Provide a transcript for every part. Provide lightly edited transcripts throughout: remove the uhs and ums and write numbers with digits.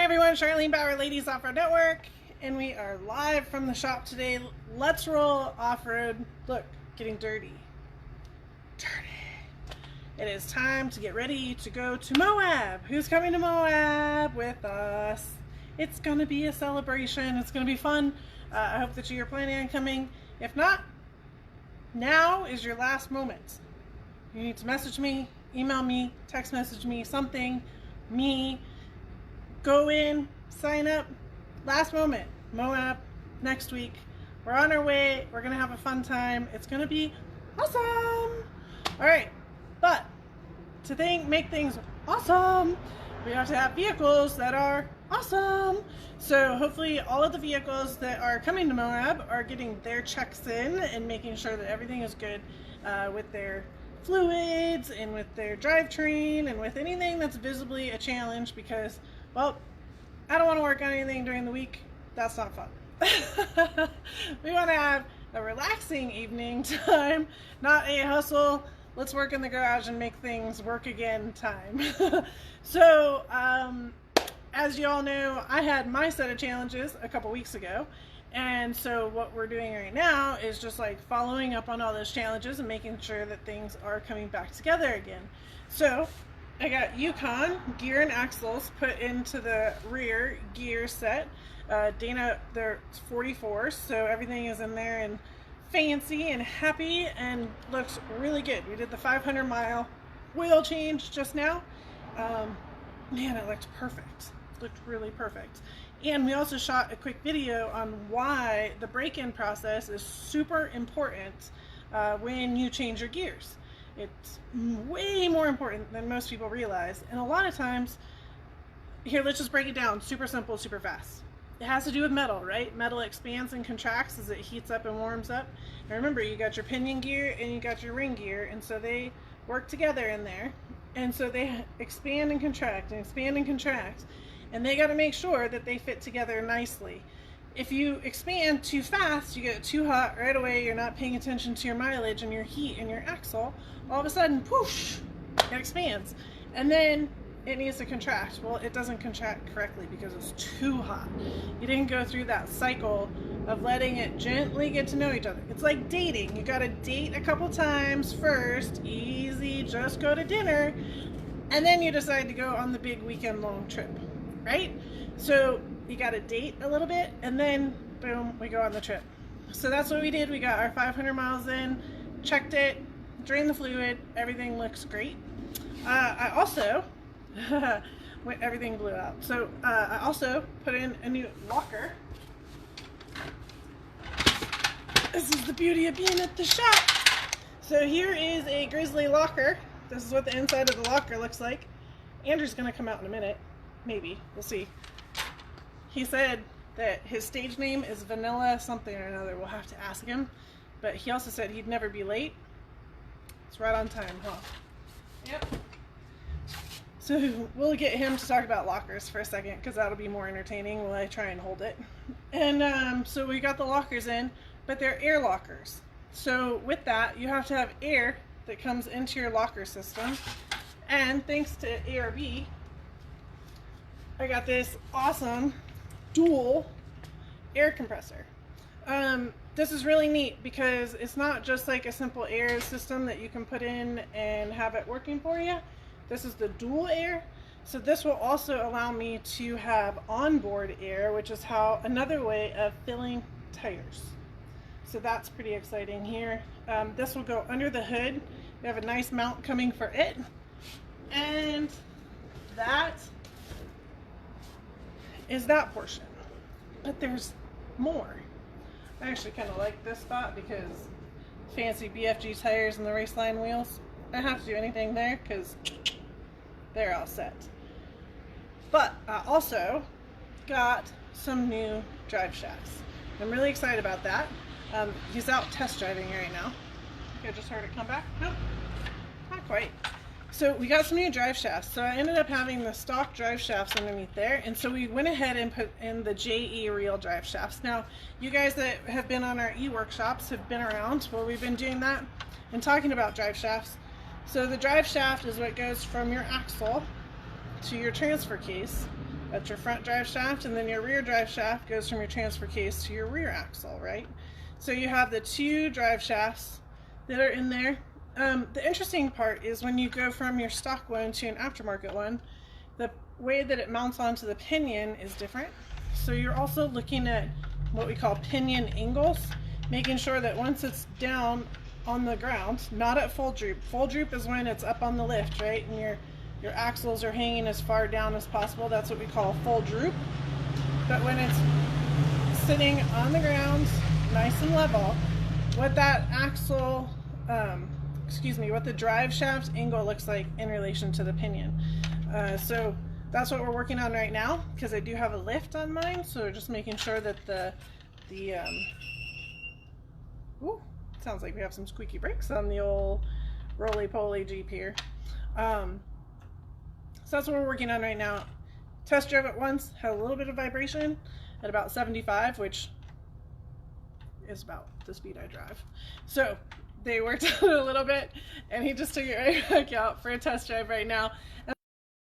everyone, Charlene Bauer, Ladies Off-Road Network, and we are live from the shop today. Let's roll off-road. Look, getting dirty. It is time to get ready to go to Moab. Who's coming to Moab with us? It's going to be a celebration. It's going to be fun. I hope that you're planning on coming. If not, now is your last moment. You need to message me, email me, text message me, something, go in, sign up. Last moment. Moab next week. We're on our way. We're going to have a fun time. It's going to be awesome. All right. But to make things awesome, we have to have vehicles that are awesome. So hopefully all of the vehicles that are coming to Moab are getting their checks in and making sure that everything is good with their fluids and with their drivetrain and with anything that's visibly a challenge, because, well, I don't want to work on anything during the week. That's not fun. We want to have a relaxing evening time, not a hustle, let's work in the garage and make things work again time. So, as you all know, I had my set of challenges a couple weeks ago. And so what we're doing right now is just like following up on all those challenges and making sure that things are coming back together again. So I got Yukon gear and axles put into the rear gear set. Dana, they're 44s, so everything is in there and fancy and happy and looks really good. We did the 500-mile oil change just now. Man, it looked perfect. It looked really perfect. And we also shot a quick video on why the break-in process is super important when you change your gears. It's way more important than most people realize. And a lot of times, here, let's just break it down super simple, super fast. It has to do with metal, right? Metal expands and contracts as it heats up and warms up. And remember, you got your pinion gear and you got your ring gear, and so they work together in there. And so they expand and contract and expand and contract. And they got to make sure that they fit together nicely. If you expand too fast, you get too hot right away, you're not paying attention to your mileage and your heat and your axle, all of a sudden, whoosh, it expands. And then it needs to contract. Well, it doesn't contract correctly because it's too hot. You didn't go through that cycle of letting it gently get to know each other. It's like dating. You got to date a couple times first, easy, just go to dinner, and then you decide to go on the big weekend long trip. Right? So you got to date a little bit, and then boom, we go on the trip. So that's what we did. We got our 500 miles in, checked it, drained the fluid, everything looks great. I also everything blew out. So I also put in a new locker. This is the beauty of being at the shop. So here is a Grizzly locker. This is what the inside of the locker looks like. Andrew's gonna come out in a minute. Maybe. We'll see. He said that his stage name is Vanilla something or another. We'll have to ask him. But he also said he'd never be late. It's right on time, huh? Yep. So we'll get him to talk about lockers for a second, because that'll be more entertaining while I try and hold it. And so we got the lockers in, but they're air lockers. So with that, you have to have air that comes into your locker system. And thanks to ARB, I got this awesome dual air compressor. This is really neat because it's not just like a simple air system that you can put in and have it working for you. This is the dual air. So this will also allow me to have onboard air, which is another way of filling tires. So that's pretty exciting here. This will go under the hood. We have a nice mount coming for it. And that is that portion, but there's more. I actually kind of like this spot because fancy BFG tires and the Raceline wheels. I don't have to do anything there because they're all set. But I also got some new drive shafts. I'm really excited about that. He's out test driving right now. I think I just heard it come back. Nope, not quite. So we got some new drive shafts. So I ended up having the stock drive shafts underneath there. And so we went ahead and put in the JE Real drive shafts. Now, you guys that have been on our e-workshops have been around where we've been doing that and talking about drive shafts. So the drive shaft is what goes from your axle to your transfer case That's your front drive shaft, and then your rear drive shaft goes from your transfer case to your rear axle, right? So you have the two drive shafts that are in there. The interesting part is when you go from your stock one to an aftermarket one, the way that it mounts onto the pinion is different. So you're also looking at what we call pinion angles, making sure that once it's down on the ground, not at full droop. Full droop is when it's up on the lift, right? And your axles are hanging as far down as possible. That's what we call a full droop. But when it's sitting on the ground, nice and level, what that axle, what the drive shaft angle looks like in relation to the pinion. So that's what we're working on right now, because I do have a lift on mine, so we're just making sure that ooh, sounds like we have some squeaky brakes on the old roly-poly Jeep here. So that's what we're working on right now. Test drove it once, had a little bit of vibration at about 75, which is about the speed I drive. So they worked on it a little bit, and he just took it right back out for a test drive right now. And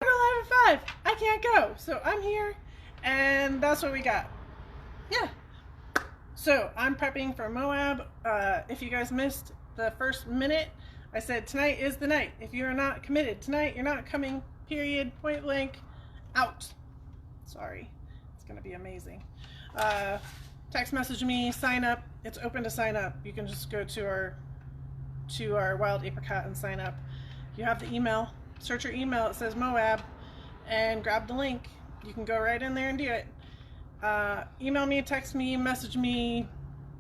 I'm alive at 5. I can't go, so I'm here, and that's what we got. Yeah. So I'm prepping for Moab. If you guys missed the first minute, I said tonight is the night. If you are not committed tonight, you're not coming. Period. Point blank. Out. Sorry. It's gonna be amazing. Text message me. Sign up. It's open to sign up. You can just go to our Wild Apricot and sign up. You have the email. Search your email. It says Moab, and grab the link. You can go right in there and do it. Email me, text me, message me,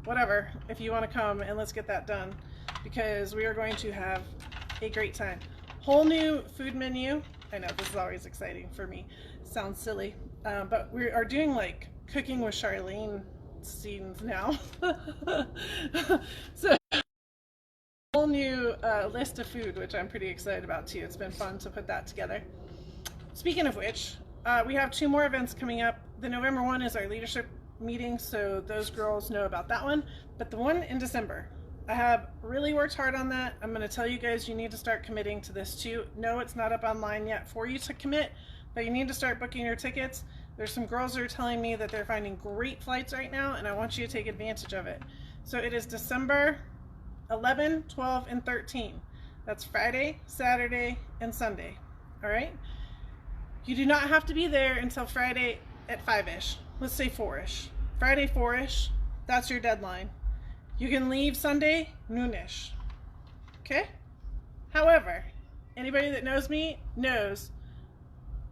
whatever, if you want to come, and let's get that done, because we are going to have a great time. Whole new food menu. I know this is always exciting for me. Sounds silly, but we are doing like cooking with Charlene scenes now. So whole new list of food, which I'm pretty excited about too. It's been fun to put that together. Speaking of which, we have 2 more events coming up. The November one is our leadership meeting, so those girls know about that one. But the one in December, I have really worked hard on that. I'm going to tell you guys you need to start committing to this too. No, it's not up online yet for you to commit, but you need to start booking your tickets. There's some girls that are telling me that they're finding great flights right now, and I want you to take advantage of it. So it is December 11, 12, and 13. That's Friday, Saturday, and Sunday. All right? You do not have to be there until Friday at 5-ish. Let's say 4-ish. Friday 4-ish, that's your deadline. You can leave Sunday noonish. Okay? However, anybody that knows me knows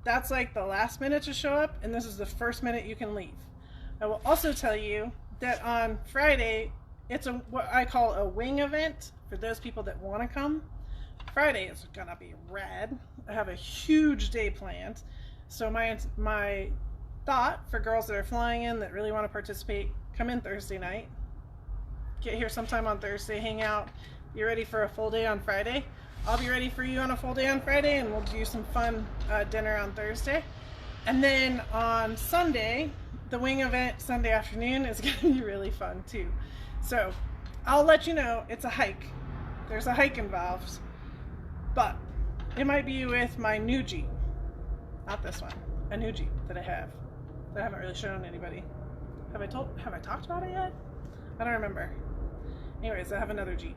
that's like the last minute to show up, and this is the first minute you can leave. I will also tell you that on Friday, it's what I call a wing event for those people that want to come. Friday is gonna be rad. I have a huge day planned. So my thought for girls that are flying in that really want to participate, come in Thursday night. Get here sometime on Thursday, hang out, be ready for a full day on Friday. I'll be ready for you on a full day on Friday, and we'll do some fun dinner on Thursday. And then on Sunday, the wing event Sunday afternoon is going to be really fun too. So I'll let you know, it's a hike. There's a hike involved, but it might be with my new Jeep. Not this one, a new Jeep that I have that I haven't really shown anybody. Have I talked about it yet? I don't remember. Anyways, I have another Jeep.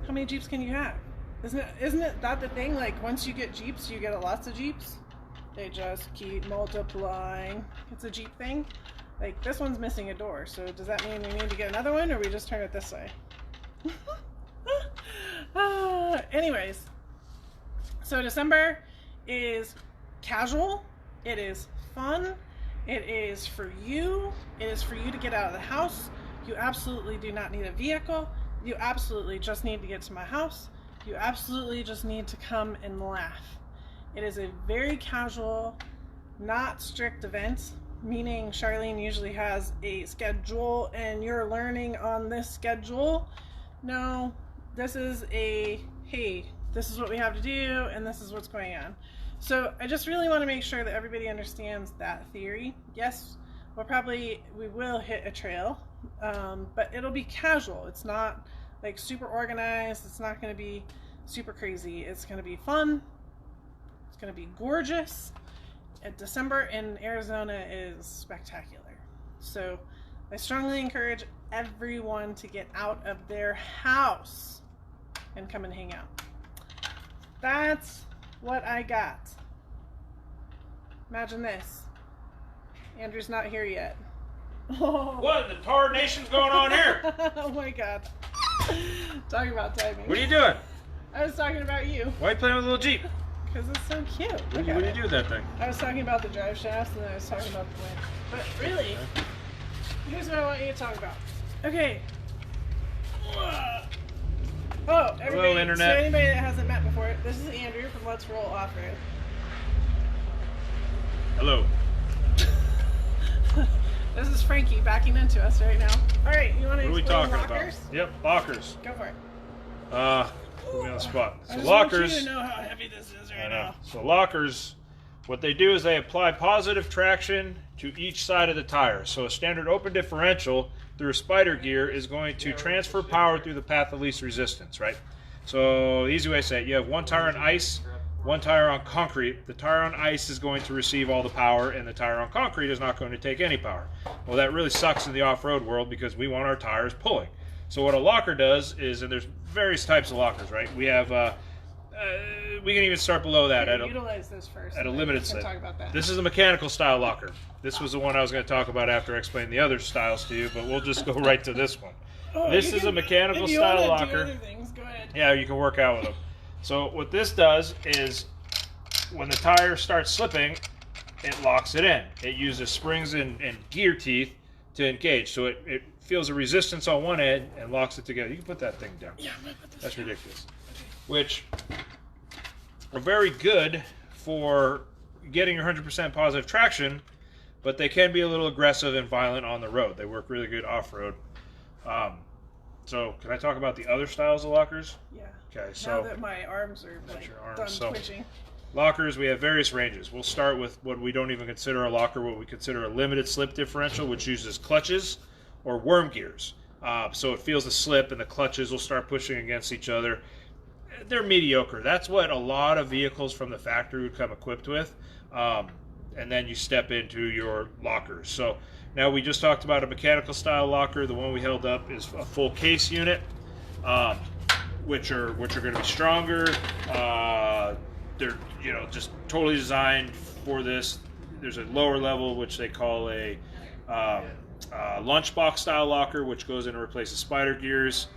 How many Jeeps can you have? Isn't it that the thing? Like, once you get Jeeps, you get lots of Jeeps. They just keep multiplying. It's a Jeep thing. Like, this one's missing a door, so does that mean we need to get another one, or we just turn it this way? Anyways, so December is casual. It is fun. It is for you. It is for you to get out of the house. You absolutely do not need a vehicle. You absolutely just need to get to my house. You absolutely just need to come and laugh. It is a very casual, not strict event, meaning Charlene usually has a schedule and you're learning on this schedule. No, this is a, hey, this is what we have to do and this is what's going on. So I just really want to make sure that everybody understands that theory. Yes, we will hit a trail, but it'll be casual. It's not like super organized. It's not going to be super crazy. It's going to be fun. It's going to be gorgeous. December in Arizona is spectacular. So I strongly encourage everyone to get out of their house and come and hang out. That's what I got. Imagine this. Andrew's not here yet. Oh. What in the tar nation's going on here? Oh my god. Talking about timing. What are you doing? I was talking about you. Why are you playing with a little Jeep? Because it's so cute. What do you do with that thing? I was talking about the drive shafts and then I was talking about the wind. But really, here's what I want you to talk about. Okay. Oh, everybody. Hello, Internet. So anybody that hasn't met before, this is Andrew from LetzRoll Offroad. Hello. This is Frankie backing into us right now. All right, you want to What are we explain talking lockers? about? Yep, lockers. Go for it. Put me on the spot. I So just lockers. want you to know how heavy this is right now. So lockers, what they do is they apply positive traction to each side of the tire. So a standard open differential through a spider gear is going to transfer power through the path of least resistance, right? So the easy way to say it, you have one tire on ice, one tire on concrete. The tire on ice is going to receive all the power, and the tire on concrete is not going to take any power. Well, that really sucks in the off-road world because we want our tires pulling. So what a locker does is, and there's various types of lockers, right? We have, we can even start below that Utilize this first. at a limited slip. Talk about that. This is a mechanical style locker. This was the one I was going to talk about after I explained the other styles to you, but we'll just go right to this one. Oh, This is a mechanical style locker. Do other things, go ahead. Yeah, you can work out with them. So what this does is when the tire starts slipping, it locks it in. It uses springs and gear teeth to engage. So it feels a resistance on one end and locks it together. You can put that thing down. Yeah, I'm going to put this That's down. ridiculous. Which are very good for getting your 100% positive traction, but they can be a little aggressive and violent on the road. They work really good off-road. So can I talk about the other styles of lockers? Yeah. Okay, Now so that my arms are like your arms. done So- twitching. lockers, we have various ranges. We'll start with what we don't even consider a locker, what we consider a limited slip differential, which uses clutches or worm gears. So it feels the slip and the clutches will start pushing against each other. They're mediocre. That's what a lot of vehicles from the factory would come equipped with. And then you step into your lockers. So now we just talked about a mechanical style locker. The one we held up is a full case unit, which are going to be stronger. They're just totally designed for this. There's a lower level which they call a lunchbox style locker, which goes in to replace the spider gears.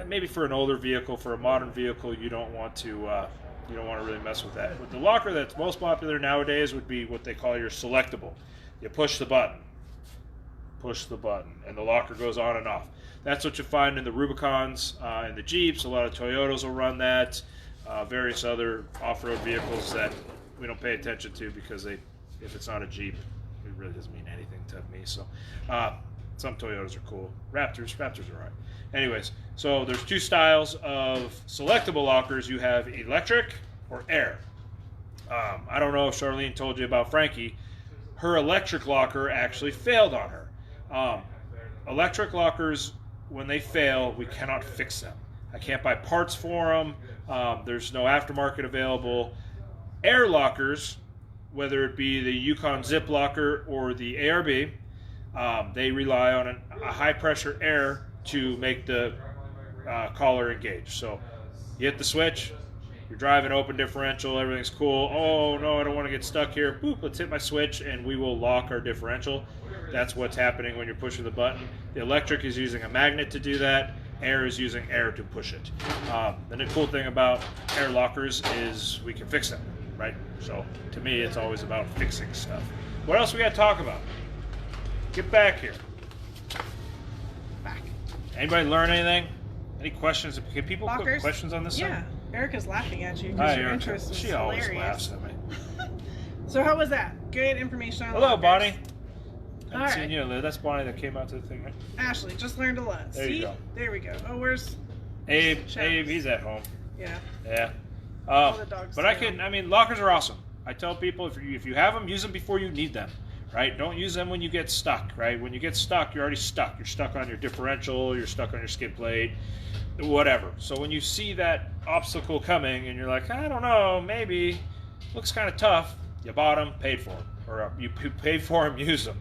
Maybe for an older vehicle, for a modern vehicle, you don't want to really mess with that. But the locker that's most popular nowadays would be what they call your selectable. You push the button, and the locker goes on and off. That's what you find in the Rubicons, in the Jeeps. A lot of Toyotas will run that. Various other off-road vehicles that we don't pay attention to because if it's not a Jeep, it really doesn't mean anything to me. So some Toyotas are cool. Raptors are alright. Anyways, so there's two styles of selectable lockers. You have electric or air. I don't know if Charlene told you about Frankie. Her electric locker actually failed on her. Electric lockers, when they fail, we cannot fix them. I can't buy parts for them. There's no aftermarket available. Air lockers, whether it be the Yukon Zip locker or the ARB, they rely on a high pressure air to make the collar engage. So you hit the switch, you're driving open differential, everything's cool. Oh no, I don't want to get stuck here. Boop, let's hit my switch and we will lock our differential. That's what's happening when you're pushing the button. The electric is using a magnet to do that. Air is using air to push it. And the cool thing about air lockers is we can fix them, right? So to me, it's always about fixing stuff. What else we got to talk about? Get back here. Back. Anybody learn anything? Any questions? Can people put Lockers? questions on this Yeah. thing? Erica's laughing at you Hi, because your Erica. interest is She always hilarious. laughs at me. So how was that? Good information on Hello, lockers. Bonnie. All Haven't seen right. you in there. That's Bonnie that came out to the thing, right? Ashley, just learned a lot. There See? you go. There we go. Oh, where's... Abe, Chaps. he's at home. Yeah. Yeah. All the dogs But stay I mean, lockers are awesome. I tell people if you have them, use them before you need them, right? Don't use them when you get stuck, right? When you get stuck, you're already stuck. You're stuck on your differential, you're stuck on your skid plate, whatever. So when you see that obstacle coming and you're like, I don't know, maybe, looks kind of tough, You bought them, paid for them, or you paid for them, use them.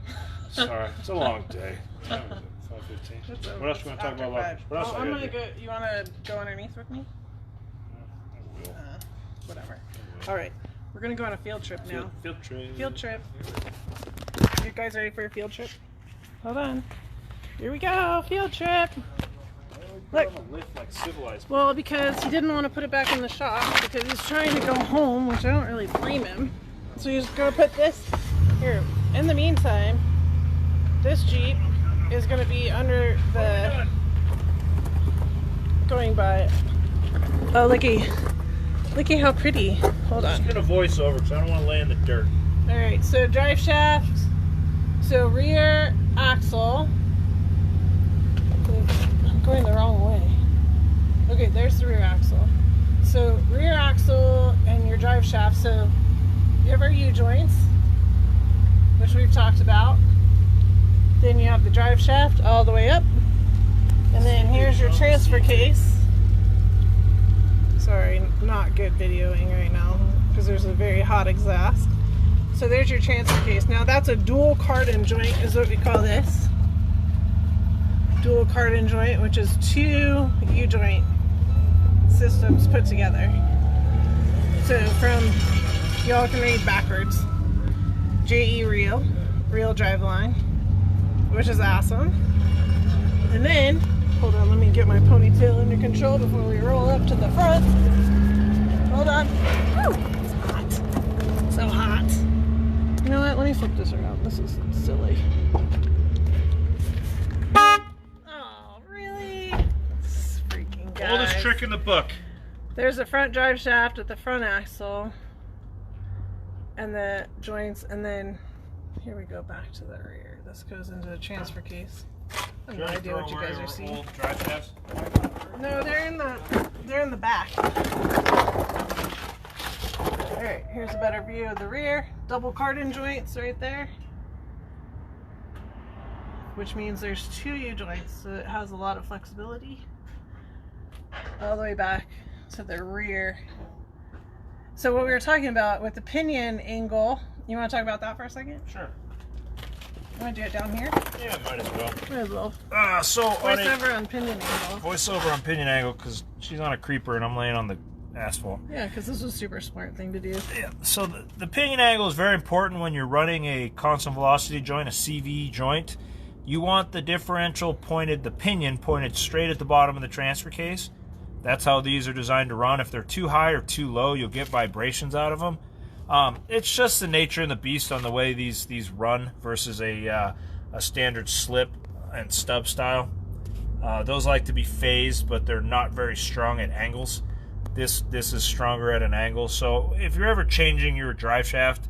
Sorry, it's a long day. 5:15. What else you want to talk about? What else I'm gonna go. You want to go underneath with me? I will. Whatever. All right, we're gonna go on a field trip now. Field trip. Field trip. You guys ready for a field trip? Hold on. Here we go. Field trip. Look. Like civilized. Well, because he didn't want to put it back in the shop because he's trying to go home, which I don't really blame him. So he's gonna put this here. In the meantime, this Jeep is gonna be under the going by. Oh, looky how pretty. Hold on. I'm just gonna voice over because I don't want to lay in the dirt. All right. So drive shaft. So rear axle. I'm going the wrong way. Okay, there's the rear axle. So rear axle and your drive shaft. So you have our U-joints, which we've talked about. Then you have the drive shaft all the way up. And then here's your transfer case. Sorry, not good videoing right now because there's a very hot exhaust. So there's your transfer case. Now that's a dual cardan joint is what we call this. Dual cardan joint, which is two U-joint systems put together. So from, y'all can read backwards. JE real driveline, which is awesome. And then, hold on, let me get my ponytail under control before we roll up to the front. Hold on. Woo, it's hot. So hot. You know what? Let me flip this around. This is silly. Oh, really? This freaking guy. Oldest trick in the book. There's a front drive shaft at the front axle and the joints, and then here we go back to the rear. This goes into the transfer case. I have no idea what you guys are seeing. Drive shafts? No, they're in the back. Alright, here's a better view of the rear. Double cardan joints right there. Which means there's two U-joints, so it has a lot of flexibility. All the way back to the rear. So what we were talking about with the pinion angle, you want to talk about that for a second? Sure. You want to do it down here? Yeah, might as well. Might as well. Voiceover on pinion angle. Voiceover on pinion angle because she's on a creeper and I'm laying on the asphalt. Yeah, because this was a super smart thing to do. Yeah, so the pinion angle is very important when you're running a constant velocity joint, a CV joint. You want the differential pointed, the pinion pointed straight at the bottom of the transfer case. That's how these are designed to run. If they're too high or too low, you'll get vibrations out of them. It's just the nature and the beast on the way these run versus a standard slip and stub style. Those like to be phased, but they're not very strong at angles. This is stronger at an angle. So if you're ever changing your drive shaft,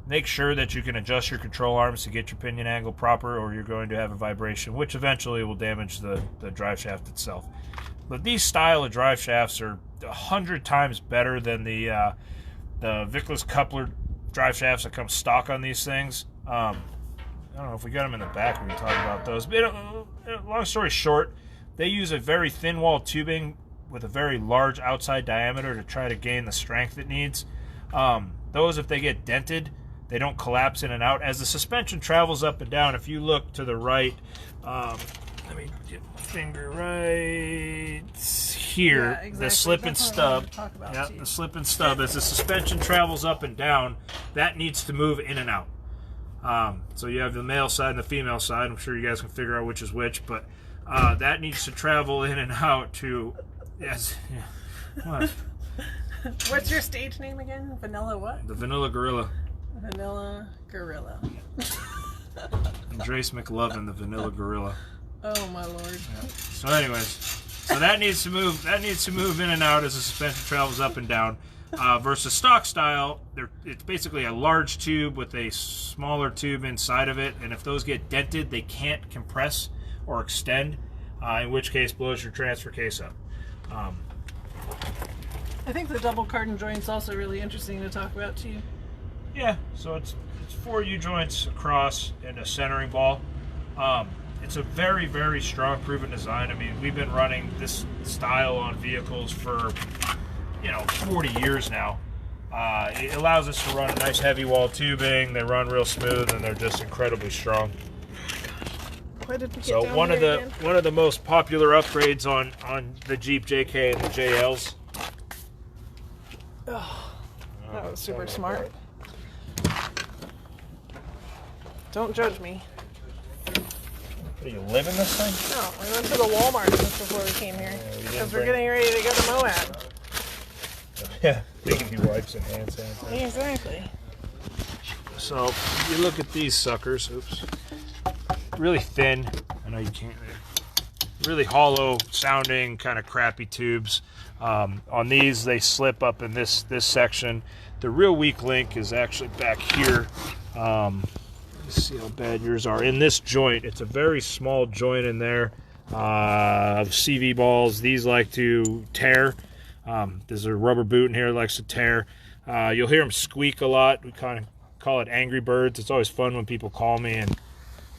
make sure that you can adjust your control arms to get your pinion angle proper, or you're going to have a vibration, which eventually will damage the drive shaft itself. But these style of drive shafts are 100 times better than the Vickless coupler drive shafts that come stock on these things. I don't know if we got them in the back. We can talk about those. But long story short, they use a very thin wall tubing with a very large outside diameter to try to gain the strength it needs. Those, if they get dented, they don't collapse in and out. As the suspension travels up and down, if you look to the right, let me get my finger right here, Yeah, exactly. the slip and stub. Yeah, the slip and stub. As the suspension travels up and down, that needs to move in and out. So you have the male side and the female side. I'm sure you guys can figure out which is which, but that needs to travel in and out to. Yes. Yeah. What? What's your stage name again? Vanilla what? The Vanilla Gorilla. Vanilla Gorilla. Andres McLovin, the Vanilla Gorilla. Oh my lord. Yeah. So anyways, so that needs to move. That needs to move in and out as the suspension travels up and down. Versus stock style, it's basically a large tube with a smaller tube inside of it, and if those get dented, they can't compress or extend. In which case, blows your transfer case up. I think the double cardan joint's also really interesting to talk about too. Yeah, so it's 4 U-joints across and a centering ball. It's a very, very strong, proven design. I mean, we've been running this style on vehicles for, 40 years now. It allows us to run a nice heavy wall tubing. They run real smooth and they're just incredibly strong. Why did we get So down one here of the most popular upgrades on the Jeep JK and the JLs. Oh, that was super smart. Don't judge me. What, do you live in this thing? No, we went to the Walmart just before we came here because we're getting ready to go to Moab. Yeah, they give you wipes and hand sanitizer. Exactly. So you look at these suckers. Oops. Really thin. I know you can't. Really hollow sounding, kind of crappy tubes. On these, they slip up in this section. The real weak link is actually back here. Let's see how bad yours are. In this joint, it's a very small joint in there. CV balls, these like to tear. There's a rubber boot in here that likes to tear. You'll hear them squeak a lot. We kind of call it Angry Birds. It's always fun when people call me and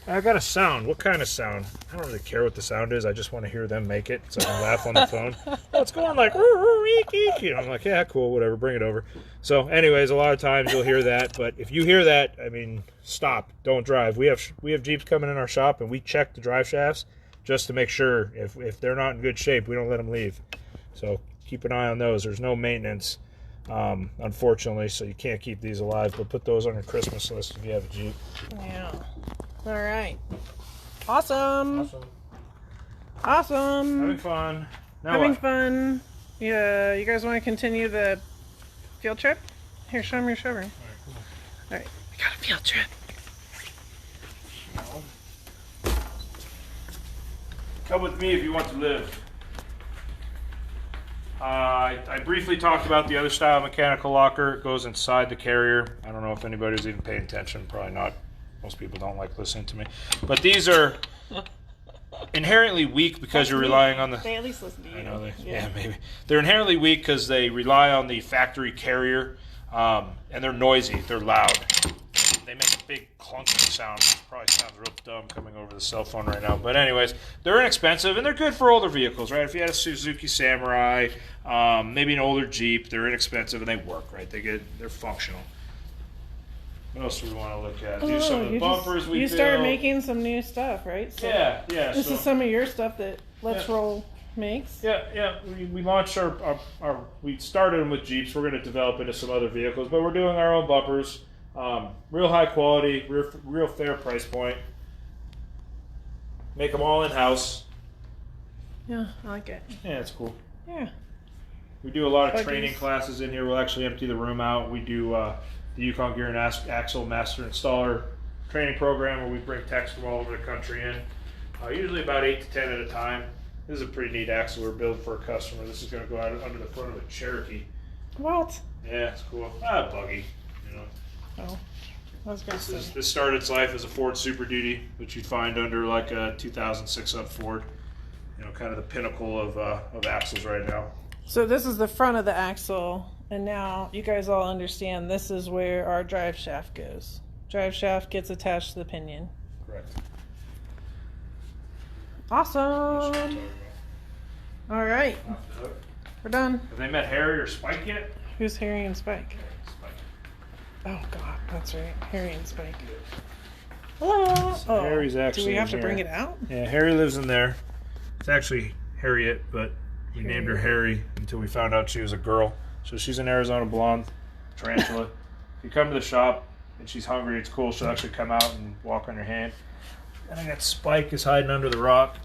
I got a sound. What kind of sound? I don't really care what the sound is. I just want to hear them make it so I can laugh on the phone. Oh, it's going like, you know, I'm like, yeah, cool, whatever, bring it over. So anyways, a lot of times you'll hear that, but if you hear that, I mean, stop, don't drive. We have Jeeps coming in our shop and we check the drive shafts just to make sure if they're not in good shape, we don't let them leave. So keep an eye on those. There's no maintenance, unfortunately, so you can't keep these alive, but put those on your Christmas list if you have a Jeep. Yeah. All right. Awesome. Having fun. Now Having what? fun. Yeah. You guys want to continue the field trip? Here, show them your show room. All right, cool. All right. We got a field trip. Come with me if you want to live. I briefly talked about the other style mechanical locker. It goes inside the carrier. I don't know if anybody's even paying attention. Probably not. Most people don't like listening to me. But these are inherently weak because you're relying on the... They at least listen to you. I know. Yeah, maybe. They're inherently weak because they rely on the factory carrier, and they're noisy. They're loud. They make a big clunking sound. It probably sounds real dumb coming over the cell phone right now. But anyways, they're inexpensive, and they're good for older vehicles, right? If you had a Suzuki Samurai, maybe an older Jeep, they're inexpensive, and they work, right? They're functional. What else do we want to look at? Do some of the bumpers we built. You started making some new stuff, right? So yeah. This is some of your stuff that LetzRoll makes. Yeah. We launched we started them with Jeeps. We're going to develop into some other vehicles, but we're doing our own bumpers. Real high quality, real fair price point. Make them all in-house. Yeah, I like it. Yeah, it's cool. Yeah. We do a lot of training classes in here. We'll actually empty the room out. We do the Yukon Gear and Axle Master Installer training program where we bring techs from all over the country in. Usually about 8 to 10 at a time. This is a pretty neat axle we're building for a customer. This is going to go out under the front of a Cherokee. What? Yeah, it's cool. Buggy, you know. Oh, I was going to say. This started its life as a Ford Super Duty, which you'd find under like a 2006 up Ford. You know, kind of the pinnacle of axles right now. So this is the front of the axle, and now you guys all understand this is where our drive shaft goes. Drive shaft gets attached to the pinion. Correct. Awesome. All right, we're done. Have they met Harry or Spike yet? Who's Harry and Spike? Spike. Oh God, that's right, Harry and Spike. Hello. So Harry's actually. Do we have to in bring here. it out? Yeah, Harry lives in there. It's actually Harriet, but we named her Harry until we found out she was a girl. So she's an Arizona blonde tarantula. If you come to the shop and she's hungry, it's cool. She'll actually come out and walk on your hand. And I got Spike is hiding under the rock.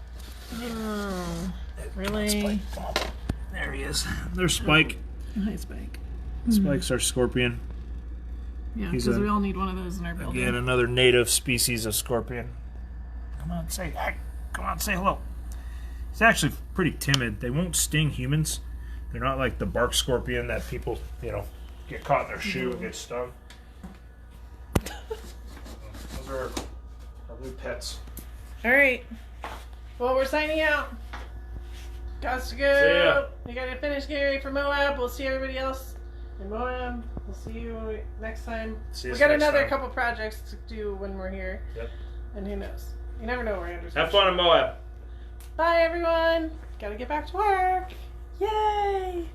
Oh, really? Spike. Oh, there he is. There's Spike. Hi, Spike. Spike's our scorpion. Yeah, because we all need one of those in our building. Again, another native species of scorpion. Come on, say hi. Come on, say hello. It's actually pretty timid. They won't sting humans. They're not like the bark scorpion that people, get caught in their shoe and get stung. Those are our new pets. All right. Well, we're signing out. Got to go. See ya. We got to finish getting ready for Moab. We'll see everybody else in Moab. We'll see you next time. See we us got next another time. couple projects to do when we're here. Yep. And who knows? You never know where Andrew's Have fun in Moab. Bye, everyone. Got to get back to work. Yay!